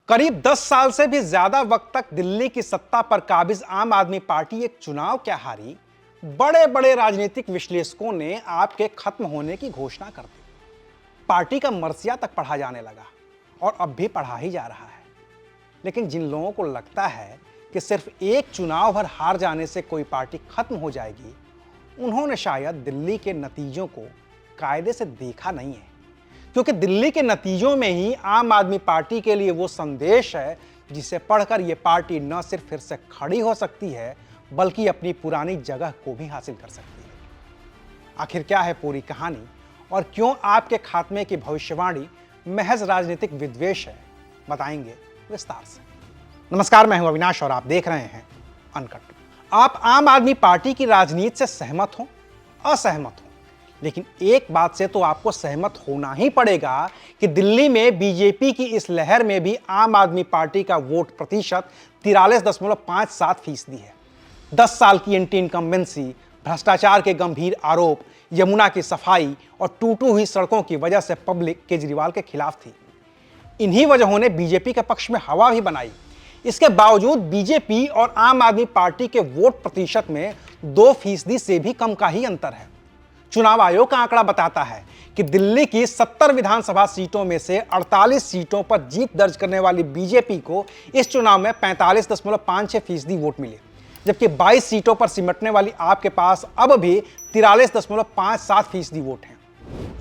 करीब 10 साल से भी ज्यादा वक्त तक दिल्ली की सत्ता पर काबिज आम आदमी पार्टी एक चुनाव क्या हारी, बड़े बड़े राजनीतिक विश्लेषकों ने आपके खत्म होने की घोषणा कर दी। पार्टी का मरसिया तक पढ़ा जाने लगा और अब भी पढ़ा ही जा रहा है। लेकिन जिन लोगों को लगता है कि सिर्फ एक चुनाव भर हार जाने से कोई पार्टी खत्म हो जाएगी, उन्होंने शायद दिल्ली के नतीजों को कायदे से देखा नहीं है, क्योंकि दिल्ली के नतीजों में ही आम आदमी पार्टी के लिए वो संदेश है जिसे पढ़कर ये पार्टी न सिर्फ फिर से खड़ी हो सकती है, बल्कि अपनी पुरानी जगह को भी हासिल कर सकती है। आखिर क्या है पूरी कहानी और क्यों आपके खात्मे की भविष्यवाणी महज राजनीतिक विद्वेष है, बताएंगे विस्तार से। नमस्कार, मैं हूं अविनाश और आप देख रहे हैं अनकट। आप आम आदमी पार्टी की राजनीति से सहमत हो, असहमत हो, लेकिन एक बात से तो आपको सहमत होना ही पड़ेगा कि दिल्ली में बीजेपी की इस लहर में भी आम आदमी पार्टी का वोट प्रतिशत 43.57% है। 10 साल की एंटी इनकम्बेंसी, भ्रष्टाचार के गंभीर आरोप, यमुना की सफाई और टूटी हुई सड़कों की वजह से पब्लिक केजरीवाल के खिलाफ थी। इन्हीं वजहों ने बीजेपी के पक्ष में हवा भी बनाई। इसके बावजूद बीजेपी और आम आदमी पार्टी के वोट प्रतिशत में 2% से भी कम का ही अंतर है। चुनाव आयोग का आंकड़ा बताता है कि दिल्ली की 70 विधानसभा सीटों में से 48 सीटों पर जीत दर्ज करने वाली बीजेपी को इस चुनाव में 45.56% वोट मिले, जबकि 22 सीटों पर सिमटने वाली आपके पास अब भी 43.57% वोट हैं।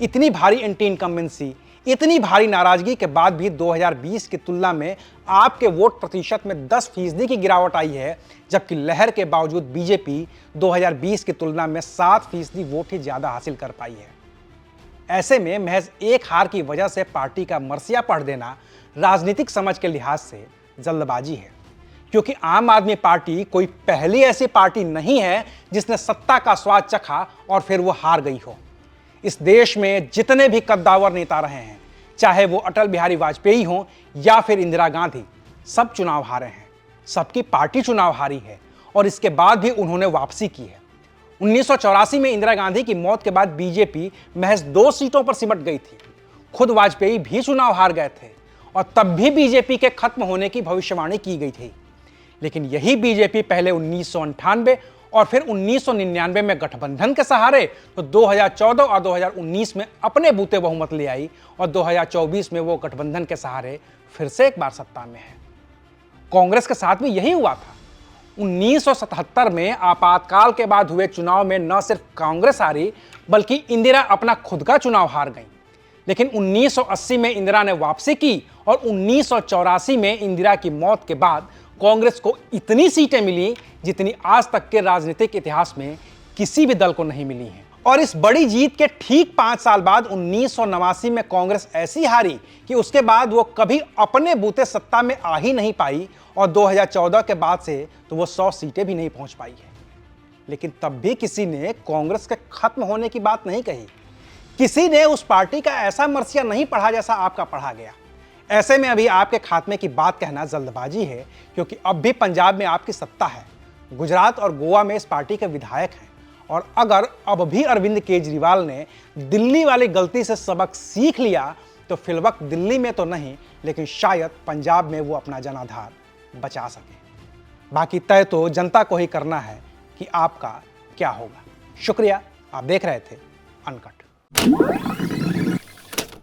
इतनी भारी एंटी इनकम्बेंसी, इतनी भारी नाराजगी के बाद भी 2020 की तुलना में आपके वोट प्रतिशत में 10% की गिरावट आई है, जबकि लहर के बावजूद बीजेपी 2020 की तुलना में 7% वोट ही ज्यादा हासिल कर पाई है। ऐसे में महज एक हार की वजह से पार्टी का मरसिया पढ़ देना राजनीतिक समझ के लिहाज से जल्दबाजी है, क्योंकि आम आदमी पार्टी कोई पहली ऐसी पार्टी नहीं है जिसने सत्ता का स्वाद चखा और फिर वो हार गई हो। इस देश में जितने भी कद्दावर नेता रहे हैं, चाहे वो अटल बिहारी वाजपेयी हों या फिर इंदिरा गांधी, सब चुनाव हारे हैं। सबकी पार्टी चुनाव हारी है और इसके बाद भी उन्होंने वापसी की है। 1984 में इंदिरा गांधी की मौत के बाद बीजेपी महज 2 सीटों पर सिमट गई थी। खुद वाजपेयी भी चुनाव हार गए थे और तब भी बीजेपी के खत्म होने की भविष्यवाणी की गई थी। लेकिन यही बीजेपी पहले 1998 और फिर 1999 में गठबंधन के सहारे तो 2014 और 2019 में अपने बूते बहुमत ले आई और 2024 में वो गठबंधन के सहारे फिर से एक बार सत्ता में है। कांग्रेस के साथ भी यही हुआ था। 1977 में आपातकाल के बाद हुए चुनाव में न सिर्फ कांग्रेस हारी, बल्कि इंदिरा अपना खुद का चुनाव हार गई। लेकिन 1980 में इंदिरा ने वापसी की और 1984 में इंदिरा की मौत के बाद कांग्रेस को इतनी सीटें मिली जितनी आज तक के राजनीतिक इतिहास में किसी भी दल को नहीं मिली हैं। और इस बड़ी जीत के ठीक 5 साल बाद 1989 में कांग्रेस ऐसी हारी कि उसके बाद वो कभी अपने बूते सत्ता में आ ही नहीं पाई और 2014 के बाद से तो वो 100 सीटें भी नहीं पहुंच पाई है। लेकिन तब भी किसी ने कांग्रेस के खत्म होने की बात नहीं कही। किसी ने उस पार्टी का ऐसा मरसिया नहीं पढ़ा जैसा आपका पढ़ा गया। ऐसे में अभी आपके खात्मे की बात कहना जल्दबाजी है, क्योंकि अब भी पंजाब में आपकी सत्ता है, गुजरात और गोवा में इस पार्टी के विधायक हैं। और अगर अब भी अरविंद केजरीवाल ने दिल्ली वाली गलती से सबक सीख लिया तो फिलवक्त दिल्ली में तो नहीं, लेकिन शायद पंजाब में वो अपना जनाधार बचा सके। बाकी तय तो जनता को ही करना है कि आपका क्या होगा। शुक्रिया, आप देख रहे थे अनकट।